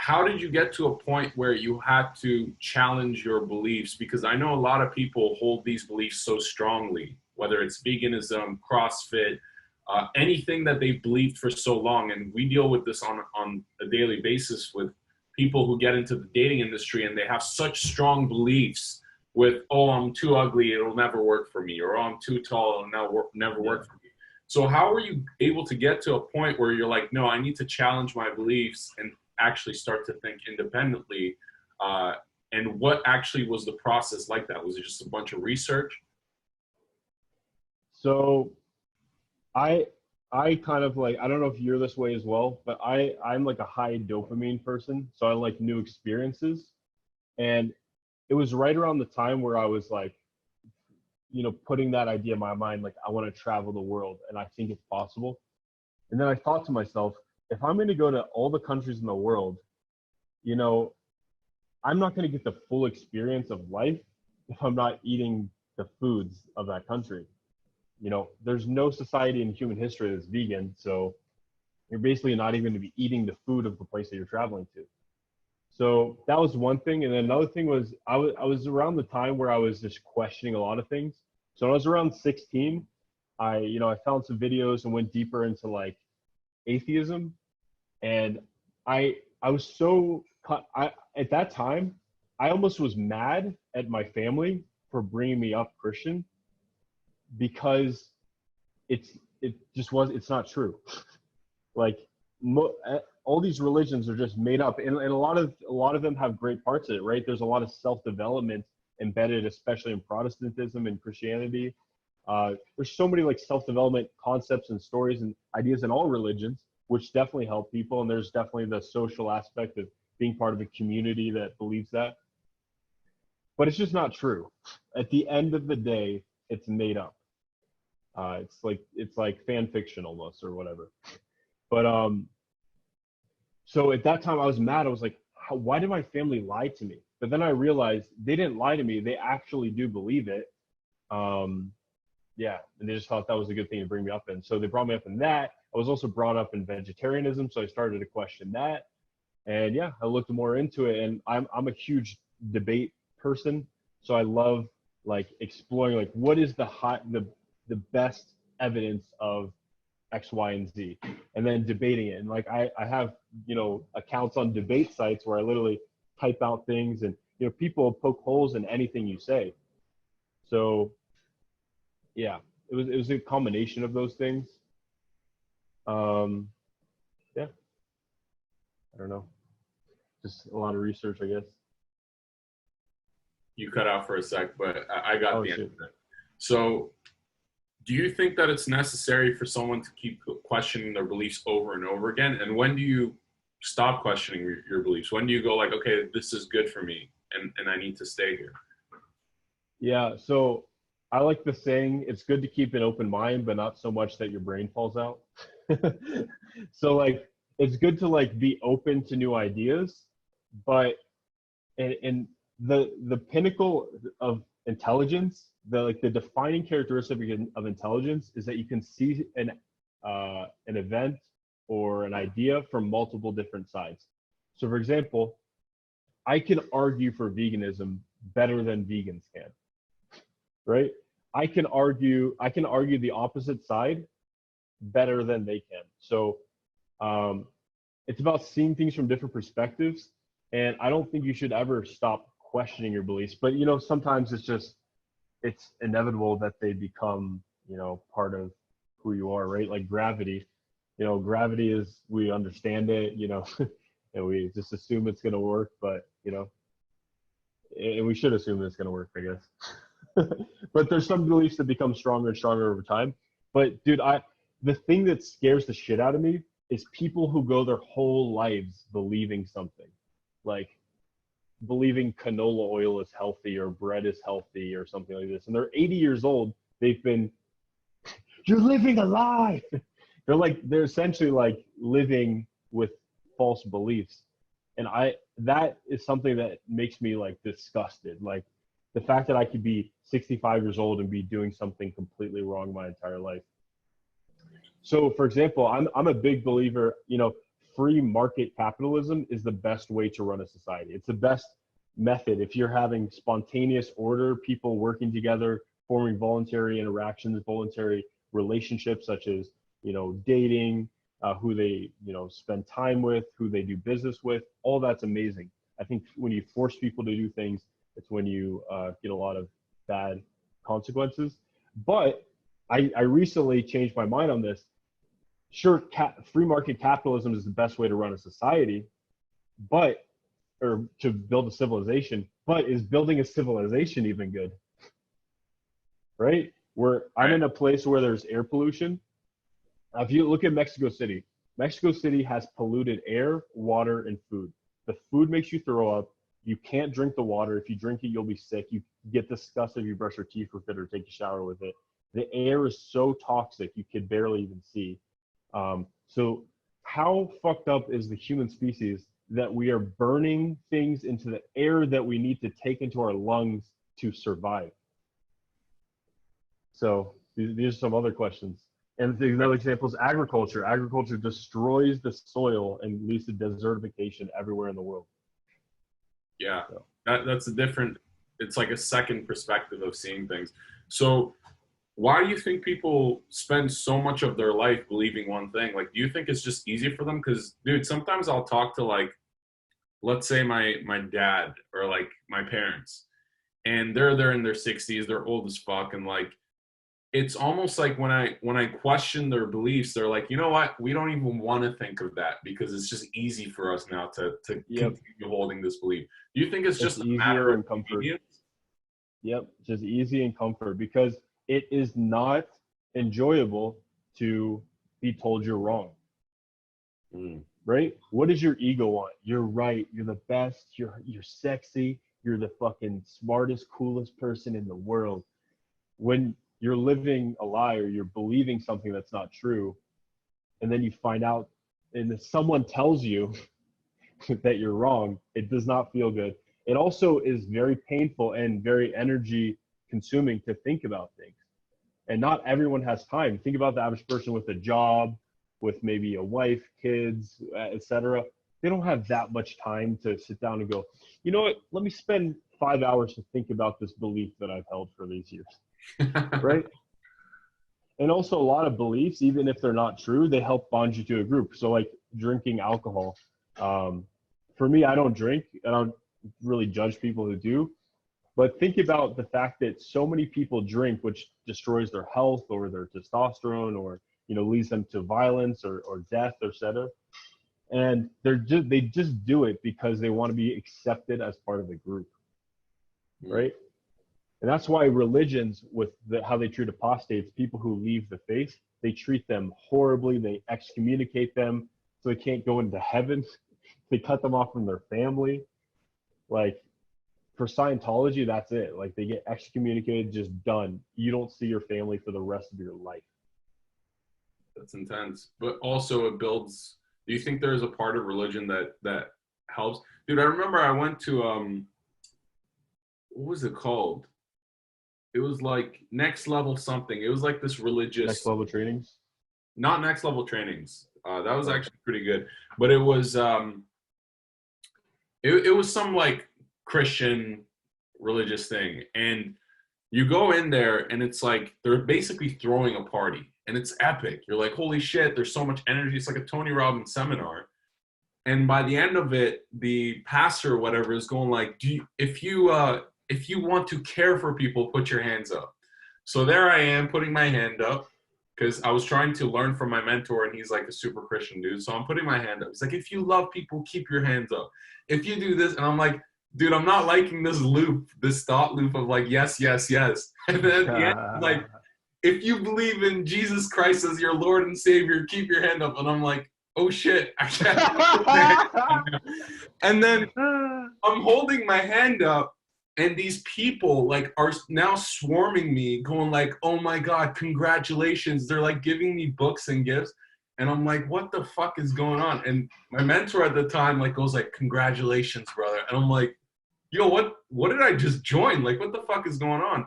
how did you get to a point where you had to challenge your beliefs? Because I know a lot of people hold these beliefs so strongly, whether it's veganism, CrossFit, anything that they've believed for so long. And we deal with this on a daily basis with people who get into the dating industry and they have such strong beliefs with, oh, I'm too ugly, it'll never work for me, or oh, I'm too tall, it'll never work for me. So how were you able to get to a point where you're like, no, I need to challenge my beliefs and actually start to think independently? And what actually was the process like that? Was it just a bunch of research? So I kind of like, I don't know if you're this way as well, but I'm like a high dopamine person. So I like new experiences. And it was right around the time where I was like, you know, putting that idea in my mind, like I want to travel the world and I think it's possible. And then I thought to myself, if I'm going to go to all the countries in the world, you know, I'm not going to get the full experience of life if I'm not eating the foods of that country. You know, there's no society in human history that's vegan, so you're basically not even going to be eating the food of the place that you're traveling to. So that was one thing. And then another thing was I was around the time where I was just questioning a lot of things. So when I was around 16, I found some videos and went deeper into like atheism. And I was so, at that time, I almost was mad at my family for bringing me up Christian, because it's not true. Like all these religions are just made up, and a lot of them have great parts of it, right? There's a lot of self-development embedded, especially in Protestantism and Christianity. There's so many like self-development concepts and stories and ideas in all religions, which definitely help people. And there's definitely the social aspect of being part of a community that believes that. But it's just not true. At the end of the day, it's made up. It's like fan fiction almost, or whatever. But so at that time I was mad. I was like, why did my family lie to me? But then I realized they didn't lie to me. They actually do believe it. Yeah, and they just thought that was a good thing to bring me up in. So they brought me up in that. I was also brought up in vegetarianism, so I started to question that. And yeah, I looked more into it, and I'm a huge debate person. So I love like exploring like what is the best evidence of X, Y, and Z, and then debating it. And like I have, you know, accounts on debate sites where I literally type out things, and you know, people poke holes in anything you say. So yeah, it was a combination of those things. Yeah, I don't know, just a lot of research, I guess. You cut out for a sec, but I got the end of it. So do you think that it's necessary for someone to keep questioning their beliefs over and over again? And when do you stop questioning your beliefs? When do you go like, okay, this is good for me and I need to stay here? Yeah, so I like the saying, it's good to keep an open mind, but not so much that your brain falls out. So like, it's good to like be open to new ideas, but and the pinnacle of intelligence, the defining characteristic of intelligence is that you can see an event or an idea from multiple different sides. So for example, I can argue for veganism better than vegans can, right? I can argue the opposite side better than they can. So it's about seeing things from different perspectives. And I don't think you should ever stop questioning your beliefs, but you know, sometimes it's inevitable that they become, you know, part of who you are, right? Like gravity, you know, gravity is, we understand it, you know, and we just assume it's going to work, but you know, and we should assume it's going to work, I guess. But there's some beliefs that become stronger and stronger over time. But dude, the thing that scares the shit out of me is people who go their whole lives believing something, like believing canola oil is healthy or bread is healthy or something like this. And they're 80 years old. They've been, you're living a lie. They're essentially like living with false beliefs. And that is something that makes me like disgusted. Like the fact that I could be 65 years old and be doing something completely wrong my entire life. So for example, I'm a big believer, you know, free market capitalism is the best way to run a society. It's the best method. If you're having spontaneous order, people working together, forming voluntary interactions, voluntary relationships, such as, dating, who they, spend time with, who they do business with, all that's amazing. I think when you force people to do things, it's when you get a lot of bad consequences. But I recently changed my mind on this. Sure, free market capitalism is the best way to run a society, or to build a civilization, but is building a civilization even good? Right? Where I'm in a place where there's air pollution. If you look at Mexico City has polluted air, water, and food. The food makes you throw up. You can't drink the water. If you drink it, you'll be sick. You get disgusted if you brush your teeth with it or take a shower with it. The air is so toxic, you could barely even see. So how fucked up is the human species that we are burning things into the air that we need to take into our lungs to survive? So these are some other questions. And another example is agriculture. Agriculture destroys the soil and leads to desertification everywhere in the world. Yeah, that's a different, it's like a second perspective of seeing things. So why do you think people spend so much of their life believing one thing? Like, do you think it's just easy for them? Because, dude, sometimes I'll talk to, like, let's say my dad or, like, my parents, and they're in their 60s, they're old as fuck, and, like, it's almost like when I question their beliefs, they're like, you know what? We don't even want to think of that because it's just easy for us now to continue holding this belief. Do you think it's just a matter of convenience? Yep, just easy and comfort, because it is not enjoyable to be told you're wrong. Right? What does your ego want? You're right. You're the best. You're sexy. You're the fucking smartest, coolest person in the world. When you're living a lie or you're believing something that's not true, and then you find out and someone tells you that you're wrong, it does not feel good. It also is very painful and very energy consuming to think about things. And not everyone has time. Think about the average person with a job, with maybe a wife, kids, etc. They don't have that much time to sit down and go, you know what, let me spend 5 hours to think about this belief that I've held for these years. Right? And also a lot of beliefs, even if they're not true, they help bond you to a group. So like drinking alcohol. For me, I don't drink. I don't really judge people who do. But think about the fact that so many people drink, which destroys their health or their testosterone, or leads them to violence or death, or etc. And they just do it because they want to be accepted as part of the group, right? And that's why religions, with how they treat apostates, people who leave the faith, they treat them horribly. They excommunicate them so they can't go into heaven. They cut them off from their family. Like, for Scientology, that's it. Like, they get excommunicated, just done. You don't see your family for the rest of your life. That's intense. But also it builds, do you think there's a part of religion that helps? Dude, I remember I went to, what was it called? It was like Next Level something. It was like this religious. Next Level Trainings? Not Next Level Trainings. That was actually pretty good. But it was, it was some like Christian religious thing. And you go in there and it's like, they're basically throwing a party. And it's epic. You're like, holy shit, there's so much energy. It's like a Tony Robbins seminar. And by the end of it, the pastor or whatever is going like, if you want to care for people, put your hands up. So there I am putting my hand up because I was trying to learn from my mentor, and he's like a super Christian dude. So I'm putting my hand up. He's like, if you love people, keep your hands up. If you do this, and I'm like, dude, I'm not liking this loop, this thought loop of like, yes, yes, yes. And then at the end, like, if you believe in Jesus Christ as your Lord and Savior, keep your hand up. And I'm like, oh shit, I can't. And then I'm holding my hand up, and these people like are now swarming me, going like, oh my God, congratulations. They're like giving me books and gifts. And I'm like, what the fuck is going on? And my mentor at the time like goes like, congratulations, brother. And I'm like, yo, what did I just join? Like, what the fuck is going on?